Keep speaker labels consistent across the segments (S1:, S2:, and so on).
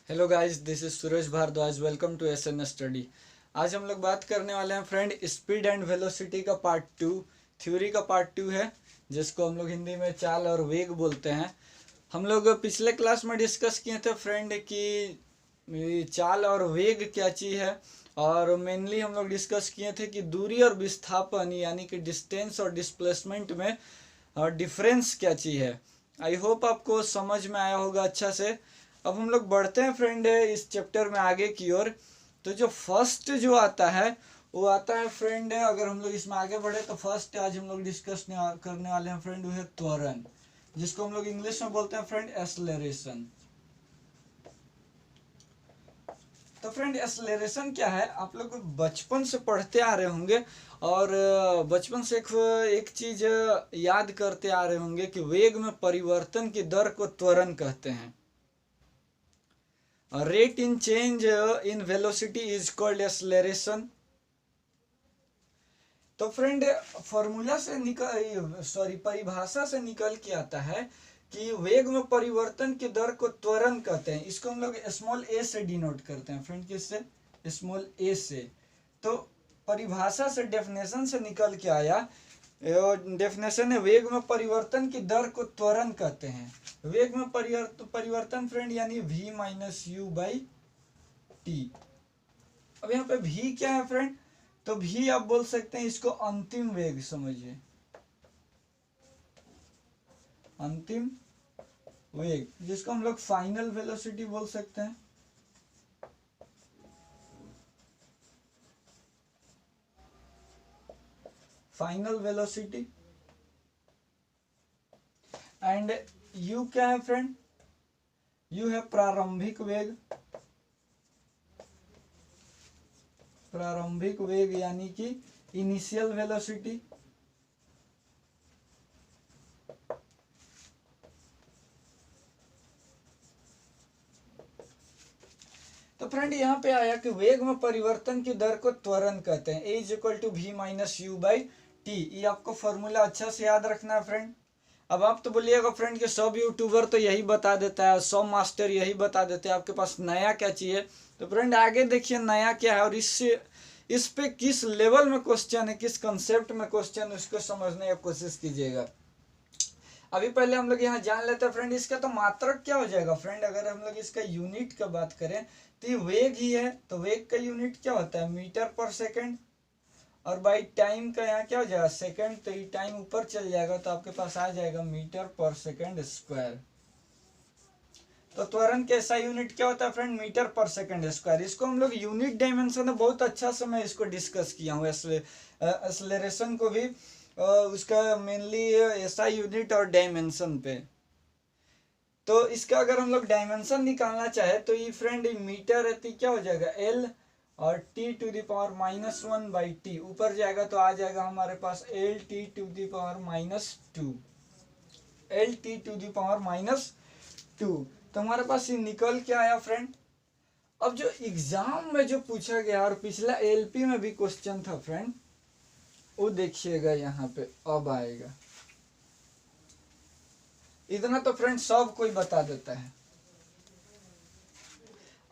S1: Hello guys, this is Suraj Bhardwaj. Welcome to SN study. आज हम लोग बात करने वाले हैं फ्रेंड स्पीड एंड वेलोसिटी का पार्ट टू, थ्योरी का पार्ट टू है, जिसको हम लोग हिंदी में चाल और वेग बोलते हैं। हम लोग पिछले क्लास में डिस्कस किए थे फ्रेंड कि चाल और वेग क्या चीज़ है, और मेनली हम लोग डिस्कस किए थे कि दूरी और विस्थापन यानी कि डिस्टेंस और डिस्प्लेसमेंट में डिफरेंस क्या चीज़ है। आई होप आपको समझ में आया होगा अच्छा से। अब हम लोग बढ़ते हैं फ्रेंड इस चैप्टर में आगे की ओर। तो जो फर्स्ट जो आता है वो आता है फ्रेंड, अगर हम लोग इसमें आगे बढ़े तो फर्स्ट आज हम लोग डिस्कस करने वाले हैं फ्रेंड वो है त्वरण, जिसको हम लोग इंग्लिश में बोलते हैं फ्रेंड एक्सेलरेशन। तो फ्रेंड एक्सेलरेशन क्या है, आप लोग बचपन से पढ़ते आ रहे होंगे और बचपन से एक चीज याद करते आ रहे होंगे कि वेग में परिवर्तन की दर को त्वरण कहते हैं। Rate in change in velocity is called acceleration. तो फ्रेंड फॉर्मूला से परिभाषा से निकल के आता है कि वेग में परिवर्तन की दर को त्वरण कहते हैं। इसको हम लोग स्मॉल ए से डिनोट करते हैं फ्रेंड, किससे? स्मॉल ए से। तो परिभाषा से डेफिनेशन से निकल के आया, डेफिनेशन है वेग में परिवर्तन की दर को त्वरण कहते हैं। वेग में परिवर्तन फ्रेंड यानी v minus u by T. अब यहाँ पे v क्या है फ्रेंड? तो v आप बोल सकते हैं इसको अंतिम वेग समझिए, अंतिम वेग, जिसको हम लोग फाइनल वेलोसिटी बोल सकते हैं। Final velocity. एंड u क्या है फ्रेंड? u है प्रारंभिक वेग। प्रारंभिक वेग यानी कि इनिशियल वेलोसिटी। तो फ्रेंड यहाँ पे आया कि वेग में परिवर्तन की दर को त्वरण कहते हैं। A is equal to v minus u by t. ये आपको फॉर्मूला अच्छा से याद रखना है फ्रेंड। अब आप तो बोलिएगा फ्रेंड कि सब यूट्यूबर तो यही बता देता है, सब मास्टर यही बता देते हैं, आपके पास नया क्या चाहिए? तो फ्रेंड आगे देखिए नया क्या है और इस पे किस लेवल में क्वेश्चन है, किस कंसेप्ट में क्वेश्चन, उसको समझने की कोशिश कीजिएगा। अभी पहले हम लोग यहाँ जान लेते हैं फ्रेंड इसका तो मात्रक क्या हो जाएगा फ्रेंड। अगर हम लोग इसका यूनिट का बात करें तो ये वेग ही है, तो वेग का यूनिट क्या होता है? मीटर पर सेकंड। और बाई टाइम का यहाँ क्या हो जाएगा? सेकंड। तो ये टाइम ऊपर चल जाएगा तो आपके पास आ जाएगा मीटर पर सेकंड स्क्वायर। तो त्वरण का ऐसा यूनिट क्या होता है फ्रेंड? मीटर पर सेकंड स्क्वायर। इसको हम लोग यूनिट डायमेंशन है, बहुत अच्छा से मैं इसको डिस्कस किया हूँ। एक्सेलरेशन को भी उसका मेनली ऐसा यूनिट और डायमेंशन पे। तो इसका अगर हम लोग डायमेंशन निकालना चाहे तो ये फ्रेंड मीटर रहती क्या हो जाएगा? एल और T to the power minus one by T. ऊपर जाएगा तो आ जाएगा हमारे पास L T to the power minus two. L T to the power minus two. तो हमारे पास ये निकल के आया फ्रेंड। अब जो एग्जाम में जो पूछा गया और पिछला एलपी में भी क्वेश्चन था फ्रेंड, वो देखिएगा यहाँ पे अब आएगा। इतना तो फ्रेंड सब कोई बता देता है।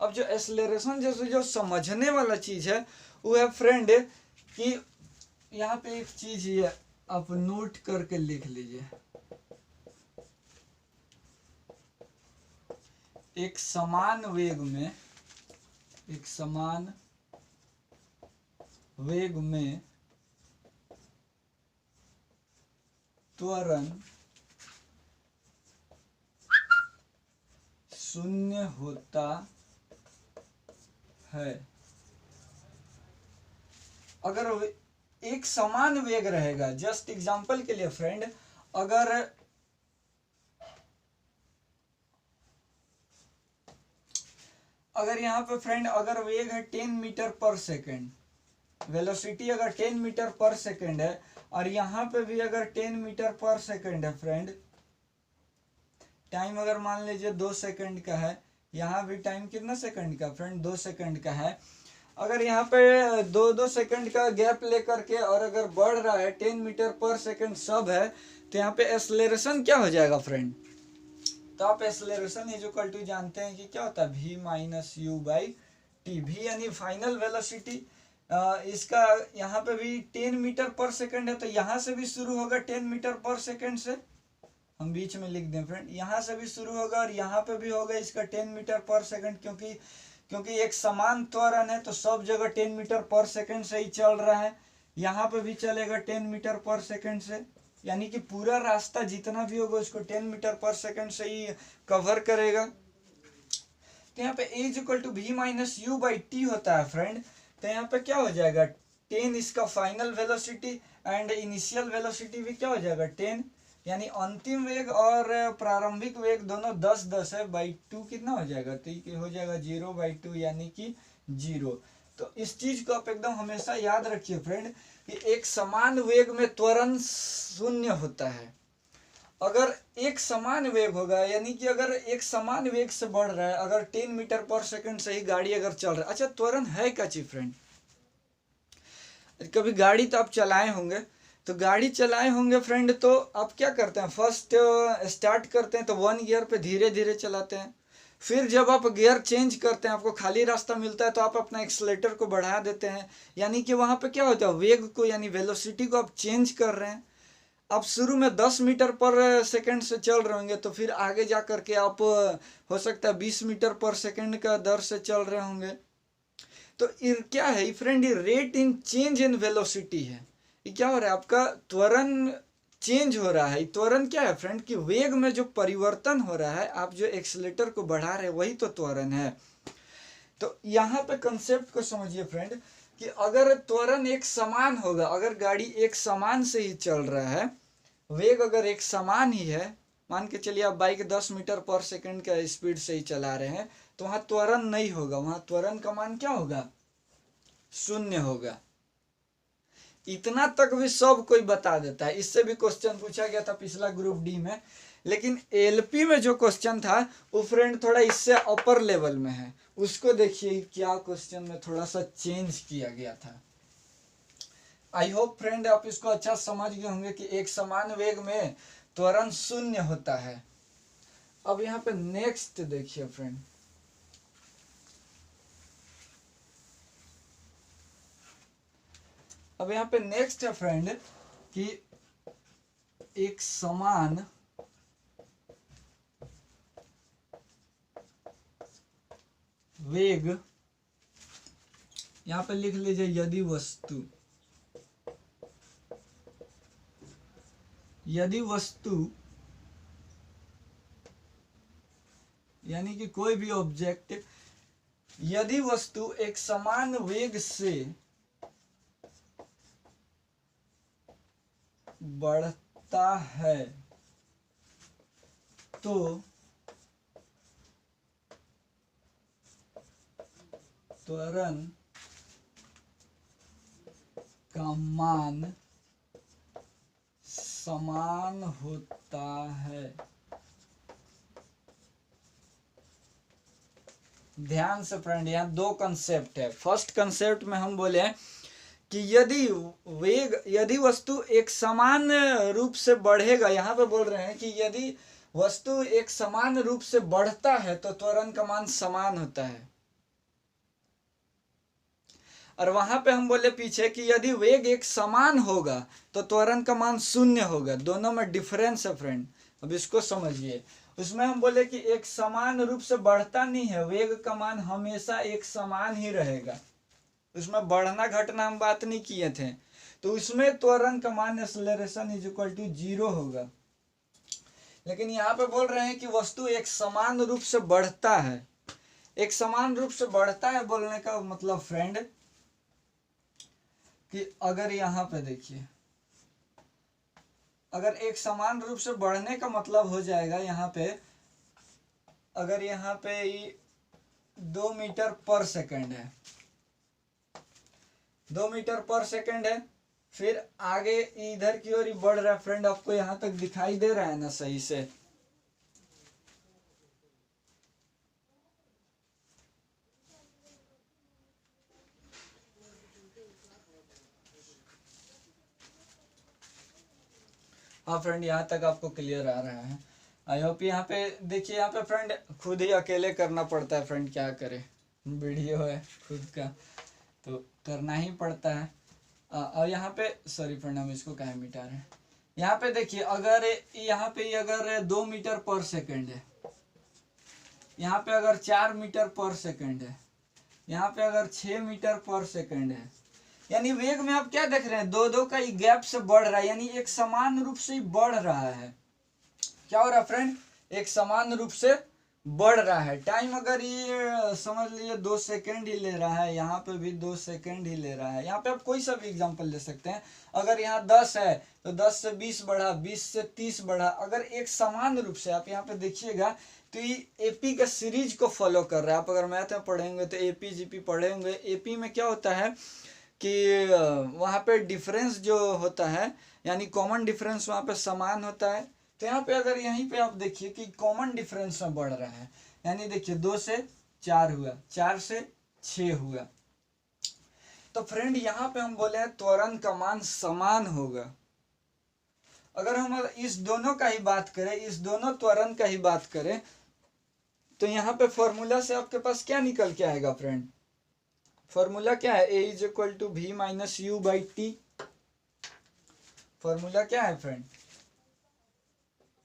S1: अब जो एक्सेलरेशन जैसे जो समझने वाला चीज है वो है फ्रेंड कि यहाँ पे एक चीज है, आप नोट करके लिख लीजिए। एक समान वेग में त्वरण शून्य होता है। अगर एक समान वेग रहेगा, जस्ट एग्जांपल के लिए फ्रेंड, अगर यहाँ पे फ्रेंड अगर वेग है 10 मीटर पर सेकेंड, वेलोसिटी अगर 10 मीटर पर सेकेंड है और यहाँ पे भी अगर 10 मीटर पर सेकेंड है फ्रेंड, टाइम अगर मान लीजिए 2 सेकंड का है, यहाँ भी टाइम कितना सेकंड का फ्रेंड? 2 सेकंड का है। अगर यहाँ पे 2-2 सेकंड का गैप लेकर के और अगर बढ़ रहा है 10 मीटर पर सेकंड सब है, तो यहाँ पे एक्सेलरेशन क्या हो जाएगा फ्रेंड? तो आप एक्सेलरेशन इज इक्वल टू जानते हैं कि क्या होता है v minus u by T. v यानी फाइनल वेलोसिटी, इसका यहाँ पे भी 10 मीटर पर सेकंड है, तो यहाँ से भी शुरू होगा 10 मीटर पर सेकंड से, हम बीच में लिख दें फ्रेंड, यहाँ से भी शुरू होगा और यहाँ पे भी होगा इसका 10 मीटर पर सेकंड, क्योंकि एक समान त्वरण है तो सब जगह 10 मीटर पर सेकंड से ही चल रहा है। यहाँ पे भी चलेगा 10 मीटर पर सेकंड से, यानी कि पूरा रास्ता जितना भी होगा उसको 10 मीटर पर सेकंड से ही कवर करेगा। तो यहाँ पे a is equal to v minus u by t होता है फ्रेंड। तो यहाँ पे क्या हो जाएगा 10 इसका final velocity and initial velocity भी क्या हो जाएगा 10, यानी अंतिम वेग और प्रारंभिक वेग दोनों 10-10 है, बाई 2 कितना हो जाएगा, तो ये हो जाएगा 0/2 यानी कि 0। तो इस चीज को आप एकदम हमेशा याद रखिए फ्रेंड कि एक समान वेग में त्वरण शून्य होता है। अगर एक समान वेग होगा, यानी कि अगर एक समान वेग से बढ़ रहा है, अगर 10 मीटर पर सेकंड से ही गाड़ी अगर चल रहा है, अच्छा त्वरण है क्या चीज फ्रेंड, कभी गाड़ी तो आप चलाए होंगे, तो गाड़ी चलाए होंगे फ्रेंड, तो आप क्या करते हैं, फर्स्ट स्टार्ट करते हैं तो 1 गियर पे धीरे धीरे चलाते हैं, फिर जब आप गियर चेंज करते हैं, आपको खाली रास्ता मिलता है तो आप अपना एक्सीलरेटर को बढ़ा देते हैं, यानी कि वहां पे क्या होता है वेग को यानी वेलोसिटी को आप चेंज कर रहे हैं। आप शुरू में 10 मीटर पर सेकंड से चल रहे होंगे, तो फिर आगे जा करके आप हो सकता है 20 मीटर पर सेकंड का दर से चल रहे होंगे। तो क्या है फ्रेंड, ये rate in change in velocity है। ये क्या हो रहा है, आपका त्वरण चेंज हो रहा है। त्वरण क्या है फ्रेंड कि वेग में जो परिवर्तन हो रहा है, आप जो एक्सीलरेटर को बढ़ा रहे हैं वही तो त्वरण है। तो यहाँ पे कंसेप्ट को समझिए फ्रेंड कि अगर त्वरण एक समान होगा, अगर गाड़ी एक समान से ही चल रहा है, वेग अगर एक समान ही है, मान के चलिए आप बाइक 10 मीटर पर सेकंड का स्पीड से ही चला रहे हैं, तो वहां त्वरण नहीं होगा, वहां त्वरण का मान क्या होगा, शून्य होगा। इतना तक भी सब कोई बता देता है, इससे भी क्वेश्चन पूछा गया था पिछला ग्रुप डी में, लेकिन एलपी में जो क्वेश्चन था वो फ्रेंड थोड़ा इससे अपर लेवल में है, उसको देखिए क्या क्वेश्चन में थोड़ा सा चेंज किया गया था। आई होप फ्रेंड आप इसको अच्छा समझ गए होंगे कि एक समान वेग में त्वरण शून्य होता है। अब यहाँ पे नेक्स्ट देखिए फ्रेंड, अब यहाँ पे नेक्स्ट है फ्रेंड कि एक समान वेग, यहाँ पे लिख लीजिए यदि वस्तु यानी कि कोई भी ऑब्जेक्ट, यदि वस्तु एक समान वेग से बढ़ता है तो त्वरण का मान समान होता है। ध्यान से फ्रेंड, यहाँ दो कंसेप्ट है। फर्स्ट कंसेप्ट में हम बोले कि यदि वस्तु एक समान रूप से बढ़ेगा, यहाँ पे बोल रहे हैं कि यदि वस्तु एक समान रूप से बढ़ता है तो त्वरण का मान समान होता है। और वहां पे हम बोले पीछे कि यदि वेग एक समान होगा तो त्वरण का मान शून्य होगा। दोनों में डिफरेंस है फ्रेंड, अब इसको समझिए। उसमें हम बोले कि एक समान रूप से बढ़ता नहीं है, वेग का मान हमेशा एक समान ही रहेगा, उसमें बढ़ना घटना हम बात नहीं किए थे। तो उसमें त्वरण का मान एक्सेलरेशन इज इक्वल टू 0 होगा। लेकिन यहाँ पे बोल रहे हैं कि वस्तु एक समान रूप से बढ़ता है। एक समान रूप से बढ़ता है बोलने का मतलब फ्रेंड कि अगर यहाँ पे देखिए, अगर एक समान रूप से बढ़ने का मतलब हो जाएगा यहाँ पे, अगर यहाँ पे 2 मीटर पर सेकंड है, 2 मीटर पर सेकंड है, फिर आगे इधर की ओर बढ़ रहा है फ्रेंड, आपको यहाँ तक दिखाई दे रहा है ना सही से। हाँ फ्रेंड, यहाँ तक आपको क्लियर आ रहा है। आई होप यहाँ पे देखिए, यहाँ पे फ्रेंड खुद ही अकेले करना पड़ता है फ्रेंड, क्या करे, वीडियो है खुद का तो करना ही पड़ता है। और यहाँ पे सॉरी फ्रेंड, हम इसको काहे मिटा रहे हैं। यहाँ पे देखिए, अगर यहाँ पे अगर 2 मीटर पर सेकंड है, यहाँ पे अगर 4 मीटर पर सेकंड है, यहाँ पे अगर 6 मीटर पर सेकंड है, यानी वेग में आप क्या देख रहे हैं, दो का ही गैप से बढ़ रहा है, यानी एक समान रूप से ही बढ़ रहा है। क्या हो रहा है फ्रेंड, एक समान रूप से बढ़ रहा है। टाइम अगर ये समझ लीजिए 2 सेकंड ही ले रहा है, यहाँ पे भी 2 सेकंड ही ले रहा है। यहाँ पे आप कोई सा भी एग्जांपल ले सकते हैं। अगर यहाँ 10 है तो 10 से 20 बढ़ा, 20 से 30 बढ़ा। अगर एक समान रूप से आप यहाँ पे देखिएगा तो ये एपी का सीरीज को फॉलो कर रहा है। आप अगर मैथ में पढ़ेंगे तो एपी जीपी पढ़े होंगे। एपी में क्या होता है कि वहाँ पे डिफरेंस जो होता है, यानी कॉमन डिफरेंस वहाँ पे समान होता है। तो यहाँ पे अगर यहीं पे आप देखिए कि कॉमन डिफरेंस में बढ़ रहा है, यानी देखिए 2 से 4 हुआ, 4 से 6 हुआ। तो फ्रेंड यहाँ पे हम बोले हैं त्वरण का मान समान होगा। अगर हम इस दोनों का ही बात करें, इस दोनों त्वरण का ही बात करें, तो यहाँ पे फॉर्मूला से आपके पास क्या निकल के आएगा फ्रेंड, फॉर्मूला क्या है, a is equal to v minus u by t. Formula क्या है friend,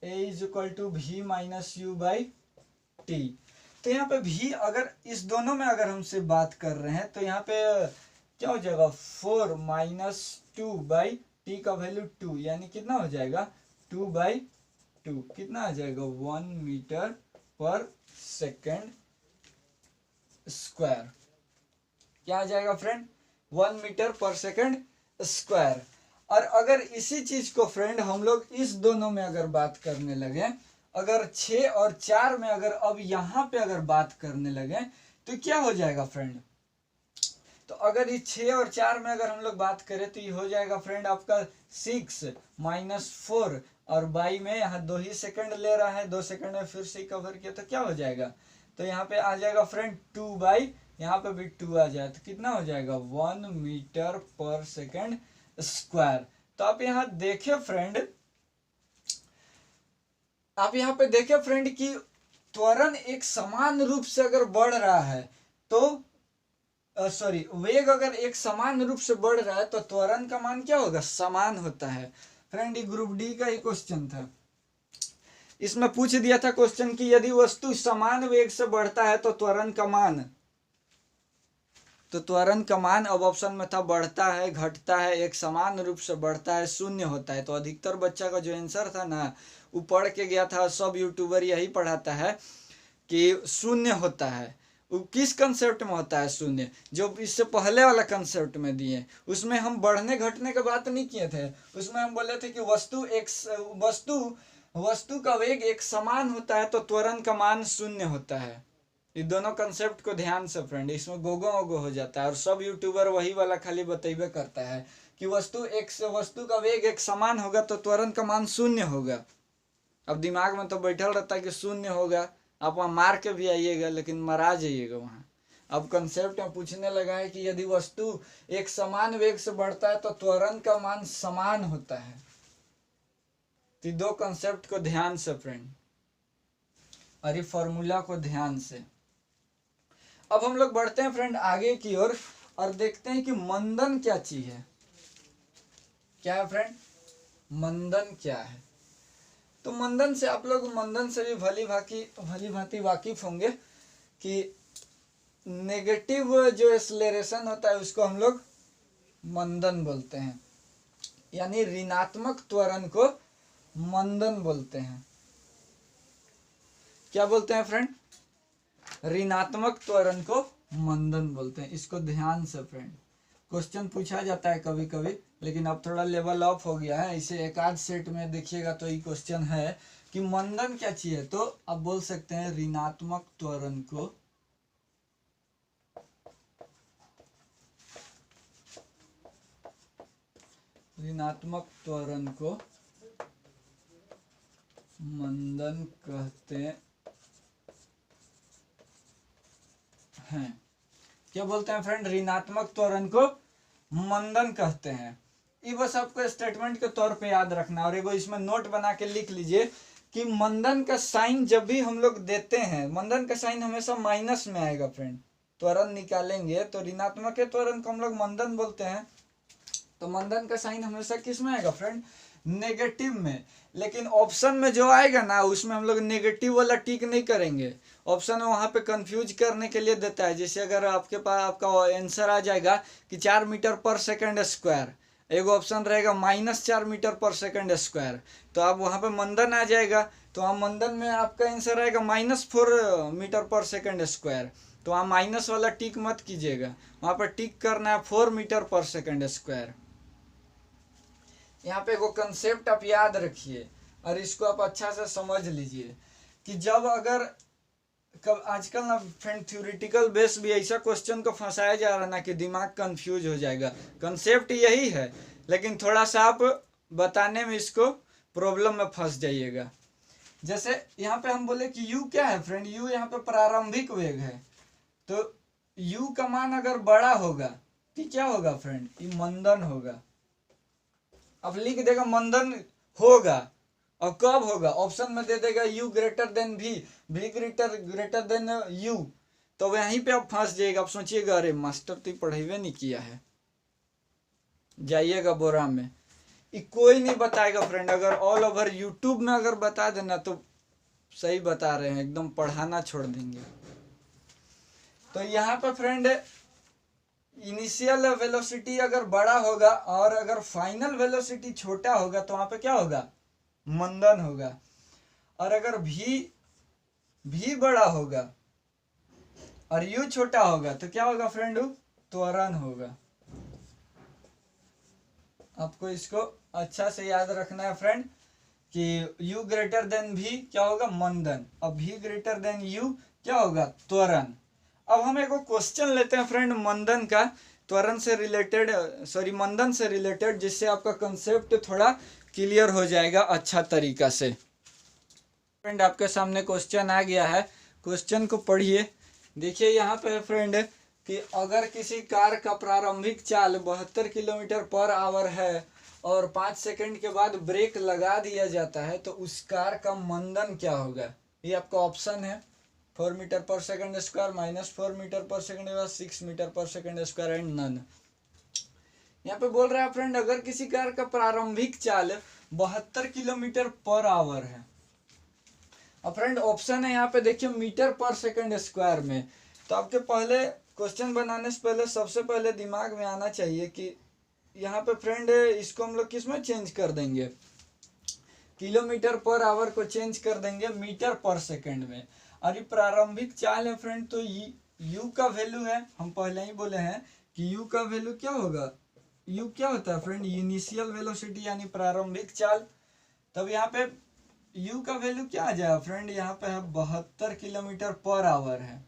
S1: a is equal to v minus u by t. तो यहाँ पे v, अगर इस दोनों में अगर हमसे बात कर रहे हैं तो यहाँ पे क्या हो जाएगा, 4 माइनस 2 बाई टी का वैल्यू 2, यानी कितना हो जाएगा 2 बाई 2, कितना आ जाएगा 1 मीटर पर सेकेंड स्क्वायर। क्या आ जाएगा फ्रेंड, 1 मीटर पर सेकेंड स्क्वायर। और अगर इसी चीज को फ्रेंड हम लोग इस दोनों में अगर बात करने लगे, अगर 6 और 4 में अगर अब यहाँ पे अगर बात करने लगे तो क्या हो जाएगा फ्रेंड, तो अगर ये 6 और 4 में अगर हम लोग बात करें तो ये हो जाएगा फ्रेंड आपका 6 माइनस 4, और बाई में यहाँ 2 ही सेकंड ले रहा है, 2 सेकंड में फिर से कवर किया तो क्या हो जाएगा, तो यहाँ पे आ जाएगा फ्रेंड 2 बाई, यहाँ पे भी 2 आ जाए तो कितना हो जाएगा 1 मीटर पर सेकेंड स्क्वायर। तो आप यहाँ देखिए फ्रेंड, आप यहाँ पे देखिए फ्रेंड कि त्वरण एक समान रूप से अगर बढ़ रहा है तो सॉरी, वेग अगर एक समान रूप से बढ़ रहा है तो त्वरण का मान क्या होगा, समान होता है। फ्रेंड ये ग्रुप डी का ही क्वेश्चन था, इसमें पूछ दिया था क्वेश्चन कि यदि वस्तु समान वेग से बढ़ता है तो त्वरण का मान, तो त्वरण का मान अब ऑप्शन में था बढ़ता है, घटता है, एक समान रूप से बढ़ता है, शून्य होता है। तो अधिकतर बच्चा का जो आंसर था ना, वो पढ़ के गया था, सब यूट्यूबर यही पढ़ाता है कि शून्य होता है। वो किस कंसेप्ट में होता है शून्य, जो इससे पहले वाला कंसेप्ट में दिए, उसमें हम बढ़ने घटने की बात नहीं किए थे। उसमें हम बोले थे कि वस्तु का वेग एक समान होता है तो त्वरण का मान शून्य होता है। ये दोनों कंसेप्ट को ध्यान से फ्रेंड, इसमें गोगो ओगो हो जाता है और सब यूट्यूबर वही वाला खाली बतेबे करता है कि वस्तु का वेग एक समान होगा तो त्वरण का मान शून्य होगा। अब दिमाग में तो बैठल रहता है कि शून्य होगा, आप वहाँ मार के भी आइएगा लेकिन मरा जाइएगा वहाँ। अब कंसेप्ट में पूछने लगा है कि यदि वस्तु एक समान वेग से बढ़ता है तो त्वरण का मान समान होता है। तो दो कंसेप्ट को ध्यान से फ्रेंड, और ये फॉर्मूला को ध्यान से। अब हम लोग बढ़ते हैं फ्रेंड आगे की ओर और देखते हैं कि मंदन क्या चीज है। क्या है फ्रेंड, मंदन क्या है। तो मंदन से आप लोग मंदन से भी भली भांति वाकिफ होंगे कि नेगेटिव जो एक्सेलरेशन होता है उसको हम लोग मंदन बोलते हैं, यानी ऋणात्मक त्वरण को मंदन बोलते हैं। क्या बोलते हैं फ्रेंड, ऋणात्मक त्वरण को मंदन बोलते हैं। इसको ध्यान से फ्रेंड, क्वेश्चन पूछा जाता है कभी कभी, लेकिन अब थोड़ा लेवल अप हो गया है। इसे एक आध सेट में देखिएगा तो ये क्वेश्चन है कि मंदन क्या चीज है, तो आप बोल सकते हैं ऋणात्मक त्वरण को मंदन कहते हैं। क्या बोलते हैं फ्रेंड, ऋणात्मक त्वरण को मंदन कहते हैं। ये बस आपको स्टेटमेंट के तौर पे याद रखना, और एगो इसमें नोट बना के लिख लीजिए कि मंदन का साइन जब भी हम लोग देते हैं, मंदन का साइन हमेशा माइनस में आएगा फ्रेंड। त्वरण निकालेंगे तो ऋणात्मक के त्वरण को हम लोग मंदन बोलते हैं, तो मंदन का साइन हमेशा किस में आएगा फ्रेंड, नेगेटिव में। लेकिन ऑप्शन में जो आएगा ना उसमें हम लोग नेगेटिव वाला टिक नहीं करेंगे। ऑप्शन में वहां पे कंफ्यूज करने के लिए देता है। जैसे अगर आपके पास आपका आंसर आ जाएगा कि 4 मीटर पर सेकंड स्क्वायर, एगो ऑप्शन रहेगा -4 मीटर पर सेकंड स्क्वायर, तो आप वहां पे मंदन आ जाएगा, तो वहाँ मंदन में आपका आंसर आएगा -4 मीटर पर सेकंड स्क्वायर। तो वहाँ माइनस वाला टिक मत कीजिएगा, वहां पर टिक करना है 4 मीटर पर सेकंड स्क्वायर। यहाँ पे एगो कंसेप्ट आप याद रखिए और इसको आप अच्छा से समझ लीजिए कि जब अगर कब आजकल ना फ्रेंड थ्योरेटिकल बेस भी ऐसा क्वेश्चन को फंसाया जा रहा है ना कि दिमाग कंफ्यूज हो जाएगा। कंसेप्ट यही है लेकिन थोड़ा सा आप बताने में इसको प्रॉब्लम में फंस जाइएगा। जैसे यहाँ पे हम बोले कि u क्या है फ्रेंड, u यहाँ पे प्रारंभिक वेग है, तो u का मान अगर बड़ा होगा तो क्या होगा फ्रेंड, ये मंदन होगा। अब लिख देगा मंदन होगा, और कब होगा ऑप्शन में दे देगा u greater than v, v greater than u, तो वहीं पे आप फंस जाइएगा। आप सोचिएगा अरे मास्टर तो पढ़ेबे नहीं किया है, जाइएगा बोरा में। ये कोई नहीं बताएगा फ्रेंड, अगर ऑल ओवर यूट्यूब में अगर बता देना तो सही बता रहे हैं, एकदम पढ़ाना छोड़ देंगे। तो यहाँ पे फ्रेंड इनिशियल वेलोसिटी अगर बड़ा होगा और अगर फाइनल वेलोसिटी छोटा होगा तो वहां पे क्या होगा, मंदन होगा। और अगर भी बड़ा होगा और u छोटा होगा तो क्या होगा फ्रेंड, त्वरण होगा। आपको इसको अच्छा से याद रखना है फ्रेंड कि u ग्रेटर देन v क्या होगा, मंदन, और v ग्रेटर देन u क्या होगा, त्वरण। अब हम एक क्वेश्चन लेते हैं फ्रेंड मंदन का, त्वरण से रिलेटेड, सॉरी मंदन से रिलेटेड, जिससे आपका कंसेप्ट थोड़ा क्लियर हो जाएगा अच्छा तरीका से। फ्रेंड आपके सामने क्वेश्चन आ गया है, क्वेश्चन को पढ़िए। देखिए यहाँ पे फ्रेंड कि अगर किसी कार का प्रारंभिक चाल 72 किलोमीटर पर आवर है और 5 सेकंड के बाद ब्रेक लगा दिया जाता है तो उस कार का मंदन क्या होगा। ये आपका ऑप्शन है 4 मीटर पर सेकंड स्क्वायर, -4 मीटर पर सेकंड स्क्वायर, 6 मीटर पर सेकंड स्क्वायर एंड नन। यहाँ पे बोल रहा है फ्रेंड अगर किसी कार का प्रारंभिक चाल 72 किलोमीटर पर आवर है। अब फ्रेंड ऑप्शन है यहाँ पे देखिए मीटर पर सेकंड स्क्वायर में, तो आपके पहले क्वेश्चन बनाने से पहले सबसे पहले दिमाग में आना चाहिए कि यहाँ पे फ्रेंड इसको हम लोग किस में चेंज कर देंगे, किलोमीटर पर आवर को चेंज कर देंगे मीटर पर सेकंड में। और ये प्रारंभिक चाल है फ्रेंड, तो u का वैल्यू है, हम पहले ही बोले हैं कि u का वैल्यू क्या होगा, u क्या होता है फ्रेंड, इनिशियल वेलोसिटी यानी प्रारंभिक चाल। तब यहाँ पे u का वैल्यू क्या आ जाएगा फ्रेंड, यहाँ पे है 72 किलोमीटर पर आवर है,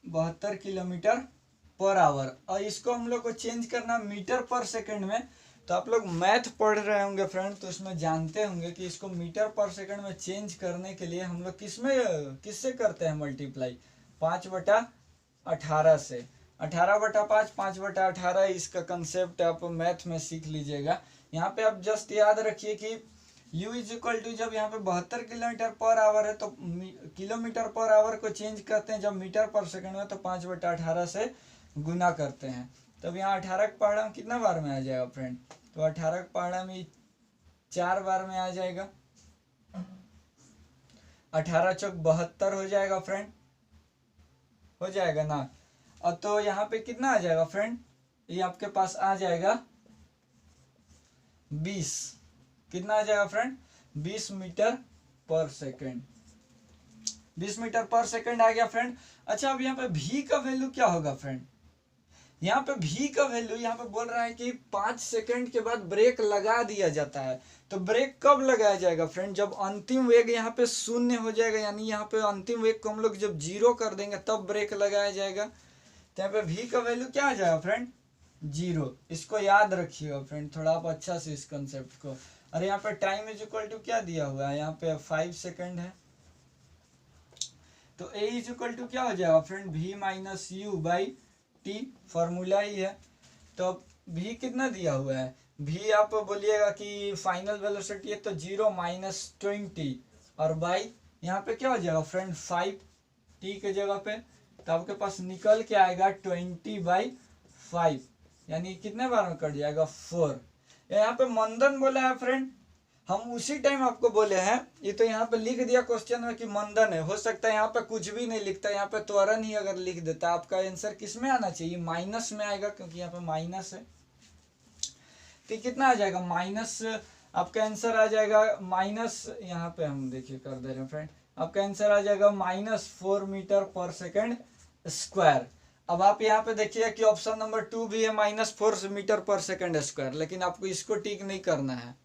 S1: 72 किलोमीटर पर आवर। और इसको हम लोग को चेंज करना मीटर पर सेकंड में। तो आप लोग मैथ पढ़ रहे होंगे फ्रेंड, तो इसमें जानते होंगे कि इसको मीटर पर सेकंड में चेंज करने के लिए हम लोग किससे करते हैं मल्टीप्लाई, 5/18 से। 18/5 5/18 इसका कंसेप्ट आप मैथ में सीख लीजिएगा। यहाँ पे आप जस्ट याद रखिए कि u इज इक्वल टू, जब यहाँ पे 72 किलोमीटर पर आवर है तो किलोमीटर पर आवर को चेंज करते हैं जब मीटर पर सेकंड में, तो 5/18 से गुना करते हैं। तब यहाँ 18 का पहाड़ा में कितना बार में आ जाएगा फ्रेंड, तो 18 का पहाड़ा में 4 बार में आ जाएगा, 18 चौक 72 हो जाएगा फ्रेंड, हो जाएगा ना। और तो यहाँ पे कितना आ जाएगा फ्रेंड, ये आपके पास आ जाएगा 20, कितना आ जाएगा फ्रेंड, 20 मीटर पर सेकंड, 20 मीटर पर सेकंड आ गया फ्रेंड। अच्छा अब यहाँ पे v का वैल्यू क्या होगा फ्रेंड, यहाँ पे v का वैल्यू यहाँ पे बोल रहा है कि 5 सेकंड के बाद ब्रेक लगा दिया जाता है। तो ब्रेक कब लगाया जाएगा फ्रेंड, जब अंतिम वेग यहाँ पे 0 हो जाएगा, यानी यहाँ पे अंतिम वेग को हम लोग जब 0 कर देंगे तब ब्रेक लगाया जाएगा। तो यहाँ पे v का वैल्यू क्या आ जाएगा फ्रेंड, 0। इसको याद रखिएगा फ्रेंड थोड़ा आप अच्छा से इस कंसेप्ट को। और यहाँ पे टाइम इज इक्वल टू क्या दिया हुआ है, यहाँ पे 5 सेकंड है, तो a इज इक्वल टू क्या हो जाएगा फ्रेंड, v - u/t, फॉर्मूला ही है। तो v कितना दिया हुआ है, v आप बोलिएगा कि फाइनल वेलोसिटी है तो 0 - 20 और बाई यहाँ पे क्या हो जाएगा फ्रेंड 5 t के जगह पे, तो आपके पास निकल के आएगा 20/5, यानी कितने बार में कट जाएगा 4। यहाँ पे मंदन बोला है फ्रेंड, हम उसी टाइम आपको बोले हैं, ये तो यहाँ पे लिख दिया क्वेश्चन में कि मंदन है, हो सकता है यहाँ पे कुछ भी नहीं लिखता, यहाँ पे त्वरण ही अगर लिख देता आपका आंसर किस में आना चाहिए, माइनस में आएगा, क्योंकि यहाँ पे माइनस है। तो कितना आ जाएगा माइनस, आपका आंसर आ जाएगा माइनस, यहाँ पे हम देखिए कर दे रहे हैं फ्रेंड, आपका आंसर आ जाएगा -4 मीटर पर सेकेंड स्क्वायर। अब आप यहाँ पे देखिए कि ऑप्शन नंबर 2 भी है -4 मीटर पर सेकेंड स्क्वायर, लेकिन आपको इसको टिक नहीं करना है,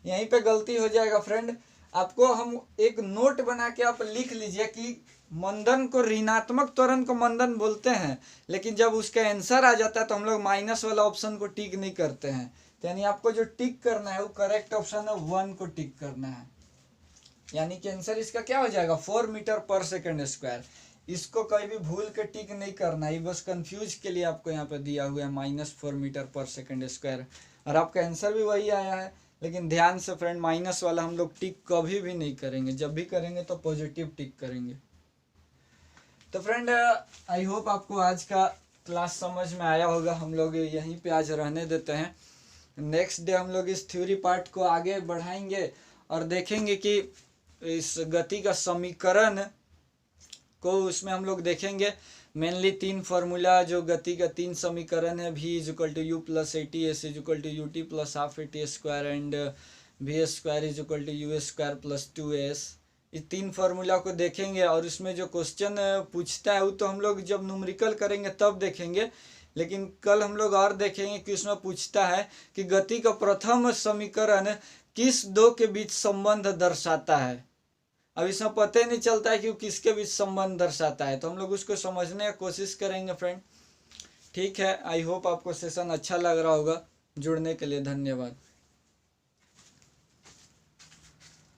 S1: यहीं पे गलती हो जाएगा फ्रेंड। आपको हम एक नोट बना के आप लिख लीजिए कि मंदन को, ऋणात्मक त्वरण को मंदन बोलते हैं, लेकिन जब उसका आंसर आ जाता है तो हम लोग माइनस वाला ऑप्शन को टिक नहीं करते हैं, तो यानी आपको जो टिक करना है वो करेक्ट ऑप्शन है 1 को टिक करना है, यानी कि आंसर इसका क्या हो जाएगा 4 मीटर पर सेकेंड स्क्वायर। इसको कहीं भी भूल के टिक नहीं करना है, बस कंफ्यूज के लिए आपको यहाँ पे दिया हुआ है -4 मीटर पर सेकेंड स्क्वायर, और आपका आंसर भी वही आया है। लेकिन ध्यान से फ्रेंड, माइनस वाला हम लोग टिक कभी भी नहीं करेंगे, जब भी करेंगे तो पॉजिटिव टिक करेंगे। तो फ्रेंड आई होप आपको आज का क्लास समझ में आया होगा, हम लोग यहीं पे आज रहने देते हैं, नेक्स्ट डे हम लोग इस थ्योरी पार्ट को आगे बढ़ाएंगे और देखेंगे कि इस गति का समीकरण को, उसमें हम लोग देखेंगे मेनली 3 फार्मूला, जो गति का 3 समीकरण है, v = u + at, s = ut + ½ at² and v² = u² + 2s। इस 3 फार्मूला को देखेंगे और इसमें जो क्वेश्चन पूछता है वो तो हम लोग जब न्यूमेरिकल करेंगे तब देखेंगे, लेकिन कल हम लोग और देखेंगे कि उसमें पूछता है कि गति का प्रथम समीकरण किस दो के बीच संबंध दर्शाता है। अब इसमें पता ही नहीं चलता है कि वो किसके बीच संबंध दर्शाता है, तो हम लोग उसको समझने की कोशिश करेंगे फ्रेंड। ठीक है, आई होप आपको सेशन अच्छा लग रहा होगा। जुड़ने के लिए धन्यवाद।